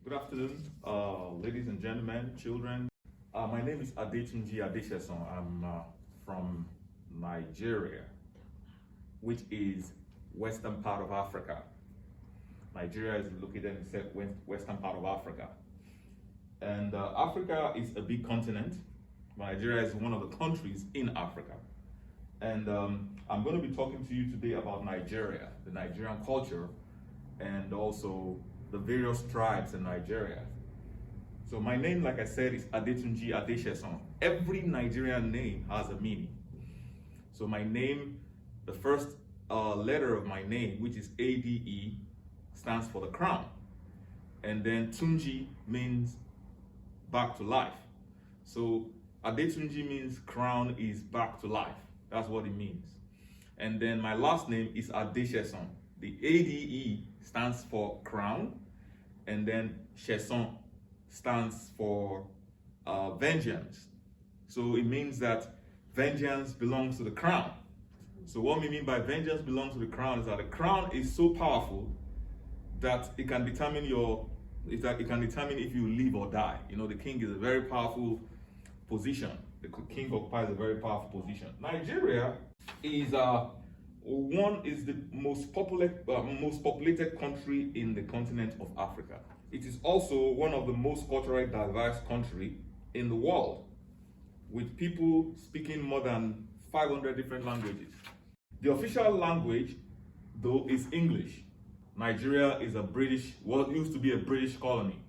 Good afternoon, ladies and gentlemen, children. My name is Tunji. I'm from Nigeria, which is western part of Africa. Nigeria is located in the western part of Africa. And Africa is a big continent. Nigeria is one of the countries in Africa. And I'm going to be talking to you today about Nigeria, the Nigerian culture, and also the various tribes in Nigeria. So my name, like I said, is Adetunji Adesheson. Every Nigerian name has a meaning. So my name, the first letter of my name, which is ADE, stands for the crown. And then Tunji means back to life. So Adetunji means crown is back to life. That's what it means. And then my last name is Adesheson. The ADE stands for crown, and then Sheson stands for vengeance. So it means that vengeance belongs to the crown. So what we mean by vengeance belongs to the crown is that the crown is so powerful that it can determine if you live or die. You know, the king is a very powerful position. The king occupies a very powerful position. Nigeria is the most populated country in the continent of Africa. It is also one of the most culturally diverse countries in the world, with people speaking more than 500 different languages. The official language, though, is English. Nigeria is used to be a British colony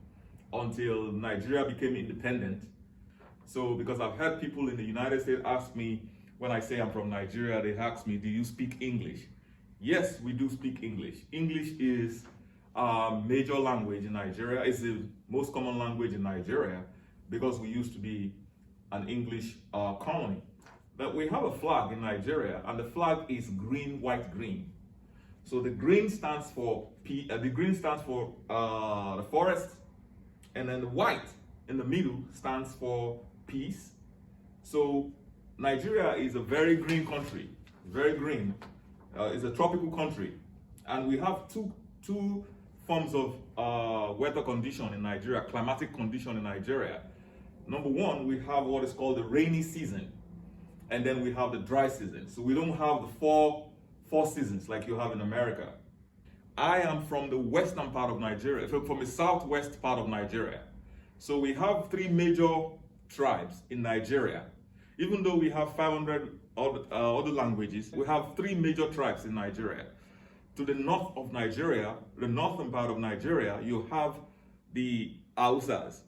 until Nigeria became independent. So, because I've had people in the United States ask me, when I say I'm from Nigeria, they ask me, do you speak English? Yes, we do speak English. English is a major language in Nigeria. It's the most common language in Nigeria because we used to be an English colony. But we have a flag in Nigeria, and the flag is green, white, green. So the green stands for the forest, and then the white in the middle stands for peace. So Nigeria is a very green country, very green. It's a tropical country, and we have two forms of weather condition in Nigeria, climatic condition in Nigeria. Number one, we have what is called the rainy season, and then we have the dry season. So we don't have the four seasons like you have in America. I am from the western part of Nigeria, from the southwest part of Nigeria. So we have three major tribes in Nigeria. Even though we have 500 other languages, we have three major tribes in Nigeria. To the north of Nigeria, the northern part of Nigeria, you have the Hausas.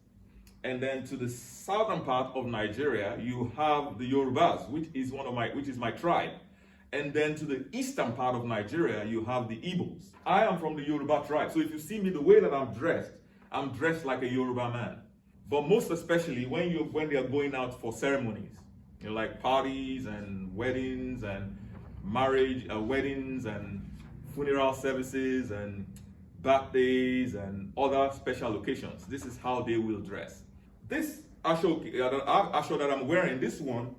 And then to the southern part of Nigeria, you have the Yorubas, which is my tribe. And then to the eastern part of Nigeria, you have the Igbos. I am from the Yoruba tribe. So if you see me, the way that I'm dressed like a Yoruba man. But most especially when they are going out for ceremonies. You know, like parties and weddings and weddings and funeral services and birthdays and other special occasions. This is how they will dress. This Ashoki that I'm wearing, this one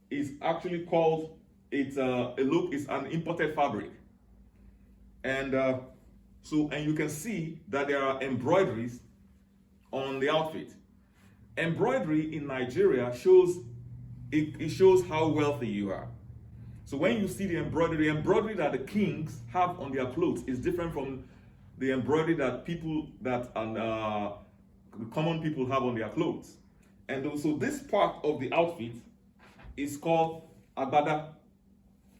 is actually called, it's an imported fabric. And and you can see that there are embroideries on the outfit. Embroidery in Nigeria shows how wealthy you are. So when you see the embroidery that the kings have on their clothes is different from the embroidery that common people have on their clothes. And so this part of the outfit is called agbada,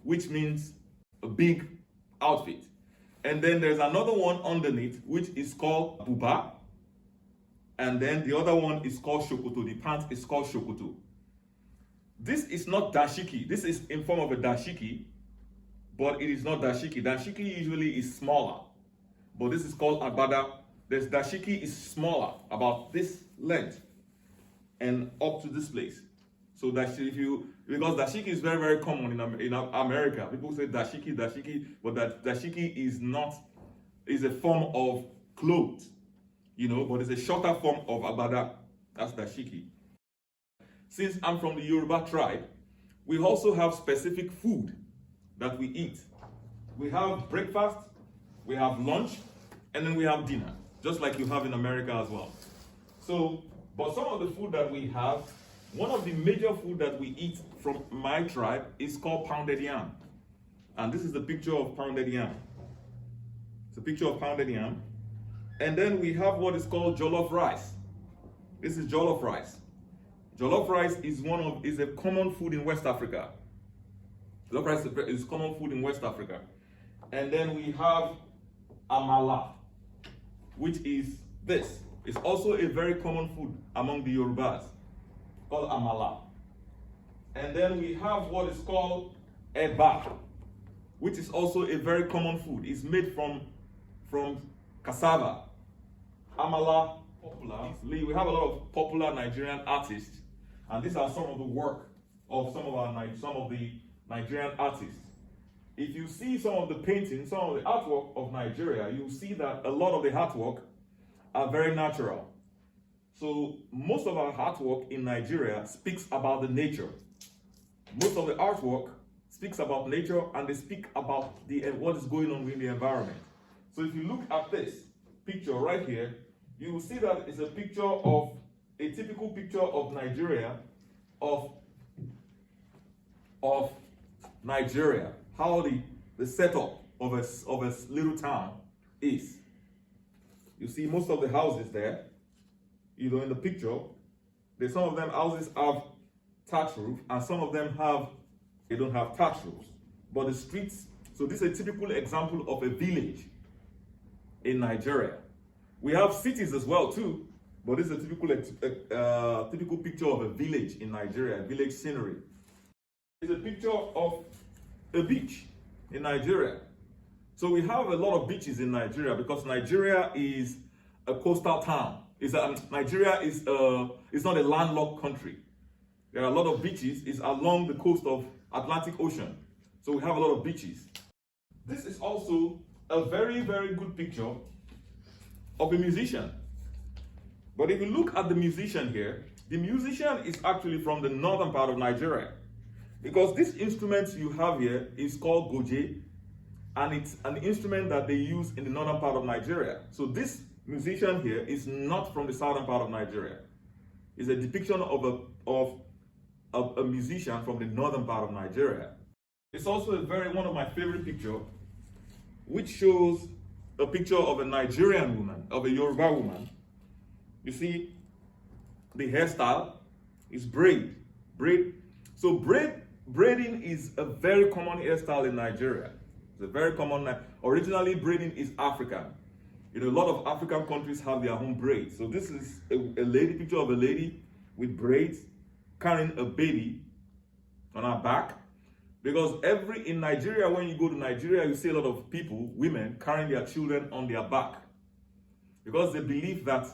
which means a big outfit. And then there's another one underneath, which is called buba. And then the other one is called shokoto. The pants is called shokoto. This is not dashiki. This is in form of a dashiki, but it is not dashiki. Dashiki usually is smaller, but this is called agbada. This dashiki is smaller, about this length, and up to this place. So because dashiki is very, very common in America. People say dashiki, but that dashiki is a form of clothes, but it's a shorter form of agbada. That's dashiki. Since I'm from the Yoruba tribe, we also have specific food that we eat. We have breakfast, we have lunch, and then we have dinner. just like you have in America as well. So, but some of the food that we have, one of the major food that we eat from my tribe is called pounded yam. And this is the picture of pounded yam. It's a picture of pounded yam. And then we have what is called jollof rice. This is jollof rice. Jollof rice is a common food in West Africa. Jollof rice is common food in West Africa. And then we have amala, which is this. It's also a very common food among the Yorubas, called amala. And then we have what is called eba, which is also a very common food. It's made from cassava. Amala, popular. We have a lot of popular Nigerian artists, and these are some of the work of some of the Nigerian artists. If you see some of the paintings, some of the artwork of Nigeria, you'll see that a lot of the artwork are very natural. So most of our artwork in Nigeria speaks about the nature. Most of the artwork speaks about nature, and they speak about what is going on in the environment. So if you look at this picture right here, you will see that it's a typical picture of Nigeria, of Nigeria, how the setup of a little town is. You see most of the houses there, in the picture. Some of them houses have thatch roof, and some of them they don't have thatch roofs. But the streets, so this is a typical example of a village in Nigeria. We have cities as well too, but this is a typical picture of a village in Nigeria, village scenery. It's a picture of a beach in Nigeria. So we have a lot of beaches in Nigeria because Nigeria is a coastal town. Nigeria is not a landlocked country. There are a lot of beaches. It's along the coast of Atlantic Ocean. So we have a lot of beaches. This is also a very, very good picture of a musician. But if you look at the musician here, the musician is actually from the northern part of Nigeria. Because this instrument you have here is called goje, and it's an instrument that they use in the northern part of Nigeria. So this musician here is not from the southern part of Nigeria. It's a depiction of a musician from the northern part of Nigeria. It's also one of my favorite pictures, which shows a picture of a Nigerian woman, of a Yoruba woman. You see, the hairstyle is braid. So braiding is a very common hairstyle in Nigeria. It's a very common. Originally, braiding is African. A lot of African countries have their own braids. So this is a picture of a lady with braids carrying a baby on her back. Because in Nigeria, when you go to Nigeria, you see a lot of people, women, carrying their children on their back. Because they believe that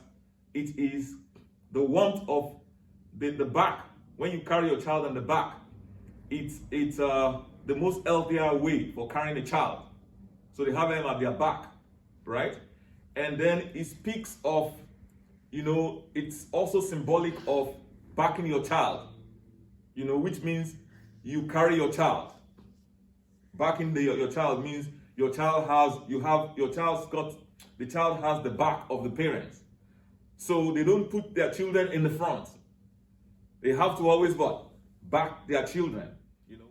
it is the warmth of the back. When you carry your child on the back, it's the most healthier way for carrying a child. So they have them at their back, right? And then it speaks of, it's also symbolic of backing your child, which means you carry your child. Backing your child means the child has the back of the parents. So they don't put their children in the front. They have to always back their children.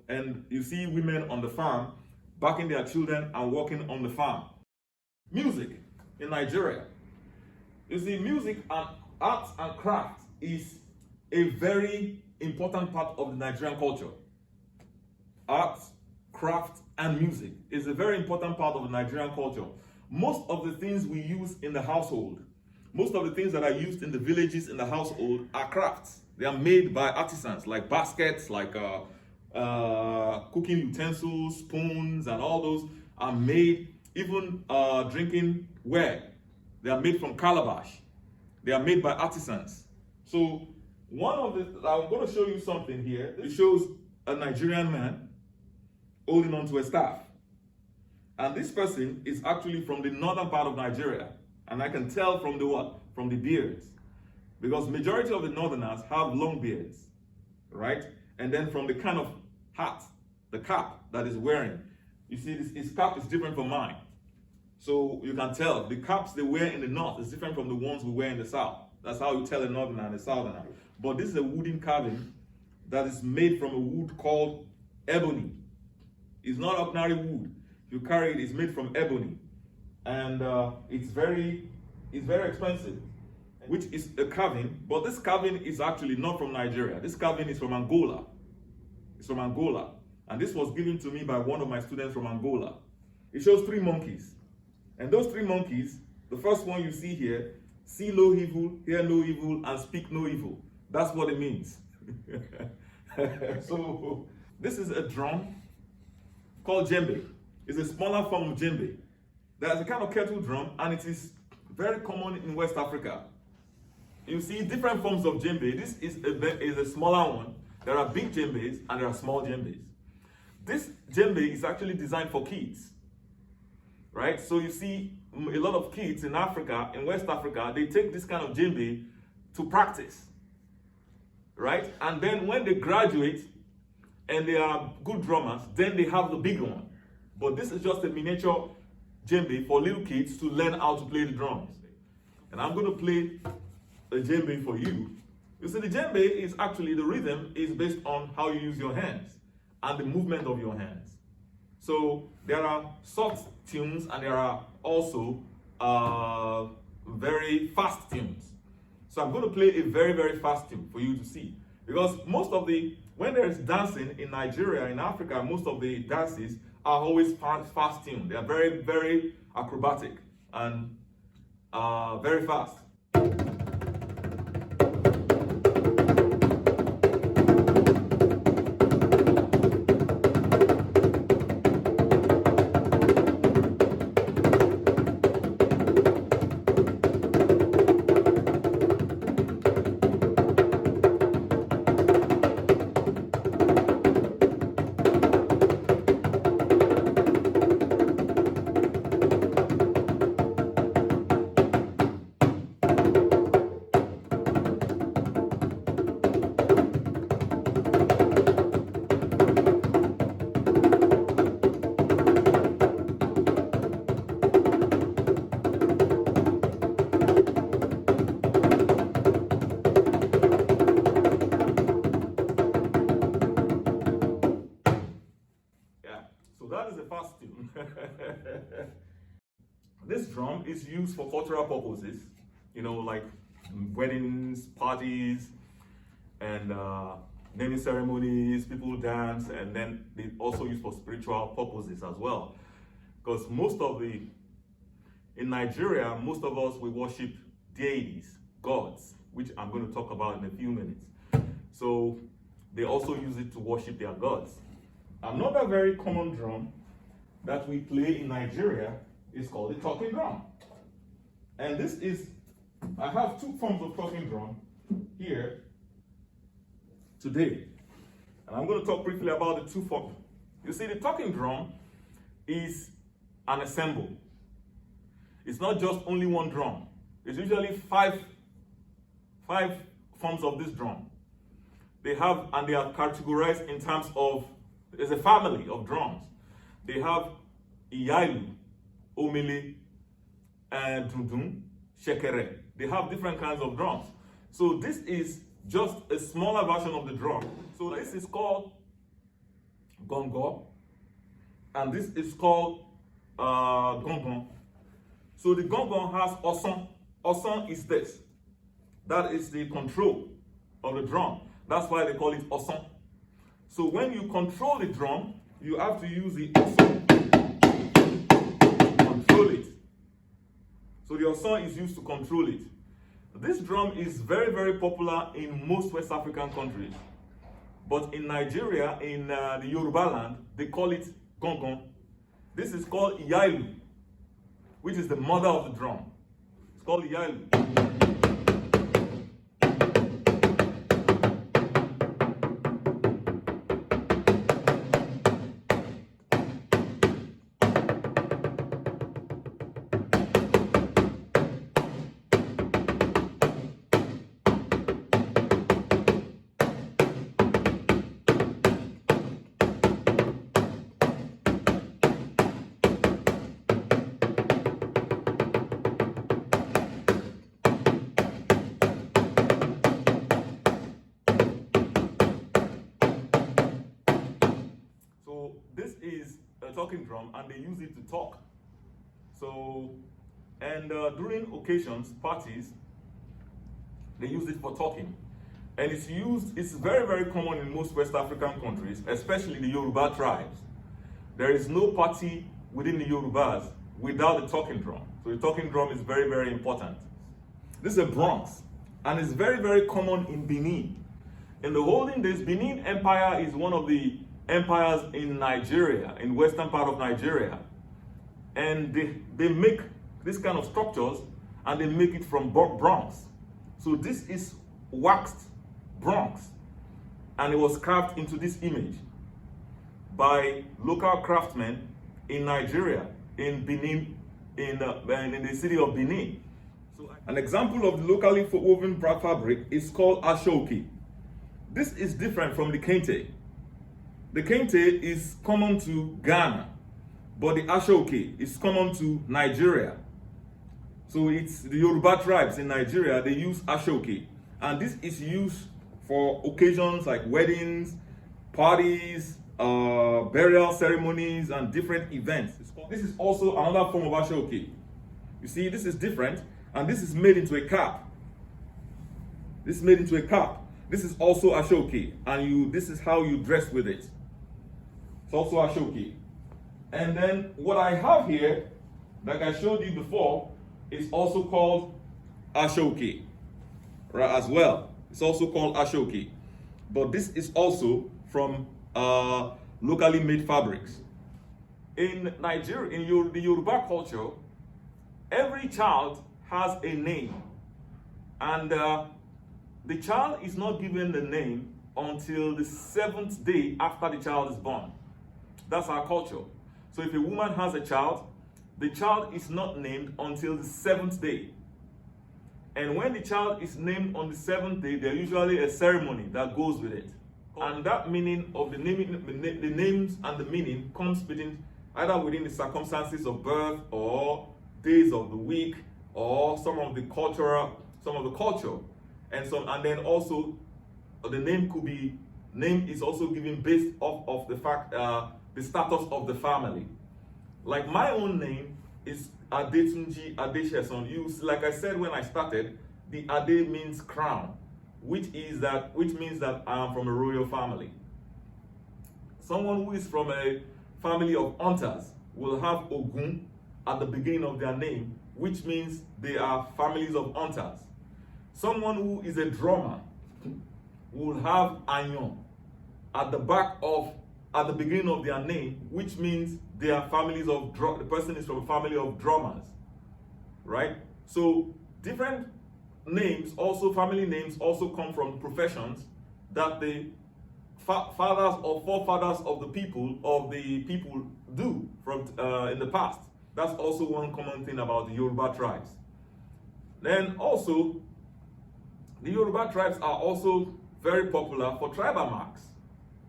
And you see women on the farm backing their children and working on the farm. Music in Nigeria. You see, music and arts and craft is a very important part of the Nigerian culture. Arts, craft, and music is a very important part of the Nigerian culture. Most of the things we use in the household, most of the things that are used in the villages in the household are crafts. They are made by artisans, like baskets, like cooking utensils, spoons, and all those are made. Even drinking ware, they are made from calabash. They are made by artisans. So I'm going to show you something here. It shows a Nigerian man holding onto a staff. And this person is actually from the northern part of Nigeria. And I can tell from from the beards. Because majority of the northerners have long beards, right? And then from the kind of hat, the cap that he's wearing, you see his cap is different from mine. So you can tell the caps they wear in the north is different from the ones we wear in the south. That's how you tell a northerner and a southerner. But this is a wooden carving that is made from a wood called ebony. It's not ordinary wood. If you carry it, it's made from ebony. And it's very expensive, which is a carving. But this carving is actually not from Nigeria. This carving is from Angola. It's from Angola. And this was given to me by one of my students from Angola. It shows 3 monkeys. And those 3 monkeys, the first one you see here, see no evil, hear no evil, and speak no evil. That's what it means. So this is a drum called djembe. It's a smaller form of djembe. There's a kind of kettle drum, and it is very common in West Africa. You see different forms of djembe. This is a smaller one. There are big djembes and there are small djembes. This djembe is actually designed for kids, right? So you see a lot of kids in Africa, in West Africa, they take this kind of djembe to practice, right? And then when they graduate and they are good drummers, then they have the big one. But this is just a miniature djembe for little kids to learn how to play the drums. And I'm going to play a djembe for you. You see, the djembe is actually, the rhythm is based on how you use your hands and the movement of your hands. So there are soft tunes and there are also very fast tunes. So I'm going to play a very fast tune for you to see. Because when there is dancing in Nigeria, in Africa, most of the dances are always fast tuned. They are very acrobatic and very fast. That is a fast tune. This drum is used for cultural purposes, like weddings, parties, and naming ceremonies. People dance, and then they also use for spiritual purposes as well. Because in Nigeria, most of us, we worship deities, gods, which I'm going to talk about in a few minutes. So they also use it to worship their gods. Another very common drum that we play in Nigeria is called the talking drum. And I have 2 forms of talking drum here today. And I'm going to talk briefly about the 2 forms. You see, the talking drum is an ensemble. It's not just only one drum. It's usually 5 forms of this drum. They are categorized in terms of, there's a family of drums. They have iyalu, omele, and dundun, shekere. They have different kinds of drums. So this is just a smaller version of the drum. So this is called gongo, and this is called gongon. So the gongon has oson. Oson is this. That is the control of the drum. That's why they call it oson. So when you control the drum, you have to use the oson to control it. So the oson is used to control it. This drum is very popular in most West African countries. But in Nigeria, in the Yoruba land, they call it gongon. This is called iyalu, which is the mother of the drum. It's called iyalu. talking drum, and they use it to talk. So, and during occasions, parties, they use it for talking. And it's very, very common in most West African countries, especially the Yoruba tribes. There is no party within the Yorubas without the talking drum. So the talking drum is very, very important. This is a bronx, and it's very, very common in Benin. In the olden days, Benin Empire is one of the empires in Nigeria, in western part of Nigeria. And they make this kind of structures, and they make it from bronze. So this is waxed bronze, and it was carved into this image by local craftsmen in Nigeria, in Benin, in the city of Benin. So an example of locally woven fabric is called Ashoki. This is different from the kente. The kente is common to Ghana, but the Ashoki is common to Nigeria. So it's the Yoruba tribes in Nigeria, they use Ashoki. And this is used for occasions like weddings, parties, burial ceremonies, and different events. This is also another form of Ashoki. You see, this is different, and this is made into a cap. This is made into a cap. This is also Ashoki, and this is how you dress with it. It's also Ashoki. And then what I have here, like I showed you before, is also called Ashoki, right, as well. It's also called Ashoki. But this is also from locally made fabrics. In Nigeria, in the Yoruba culture, every child has a name. And the child is not given the name until the 7th day after the child is born. That's our culture. So if a woman has a child, the child is not named until the 7th day. And when the child is named on the 7th day, there's usually a ceremony that goes with it. And that meaning of the names and the meaning comes either within the circumstances of birth or days of the week or some of the culture. And then also the name is also given based off of the fact, the status of the family. Like my own name is Tunji Adesheson. Like I said when I started, the Ade means crown, which means that I am from a royal family. Someone who is from a family of hunters will have Ogun at the beginning of their name, which means they are families of hunters. Someone who is a drummer will have Anyon at the beginning of their name, which means they are families of the person is from a family of drummers, right? So different names, also family names, also come from professions that the fathers or forefathers of the people do from in the past. That's also one common thing about the Yoruba tribes. Then also, the Yoruba tribes are also very popular for tribal marks.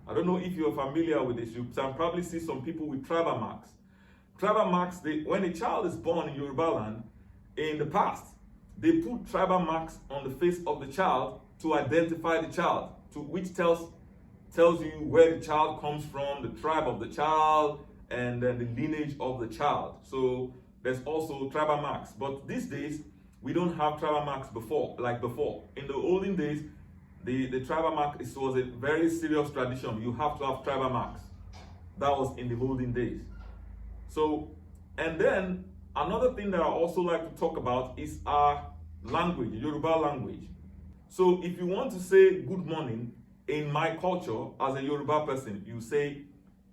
I don't know if you're familiar with this. You can probably see some people with tribal marks. Tribal marks, when a child is born in Yoruba land, in the past, they put tribal marks on the face of the child to identify the child, which tells you where the child comes from, the tribe of the child, and then the lineage of the child. So there's also tribal marks. But these days, we don't have tribal marks like before. In the olden days, the tribal mark was a very serious tradition. You have to have tribal marks. That was in the olden days. So, and then another thing that I also like to talk about is our language, Yoruba language. So if you want to say good morning in my culture as a Yoruba person, you say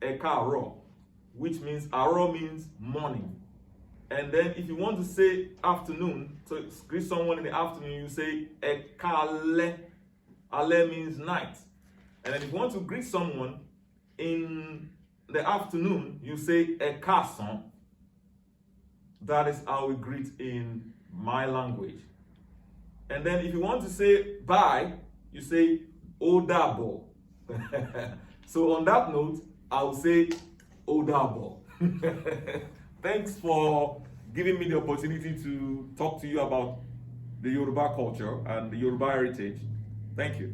Ekaaro, which means Aro means morning. And then if you want to say afternoon, to greet someone in the afternoon, you say Ekale. Ale means night. And then if you want to greet someone in the afternoon, you say Ekason. That is how we greet in my language. And then if you want to say bye, you say Odabo. So on that note, I will say Odabo. Thanks for giving me the opportunity to talk to you about the Yoruba culture and the Yoruba heritage. Thank you.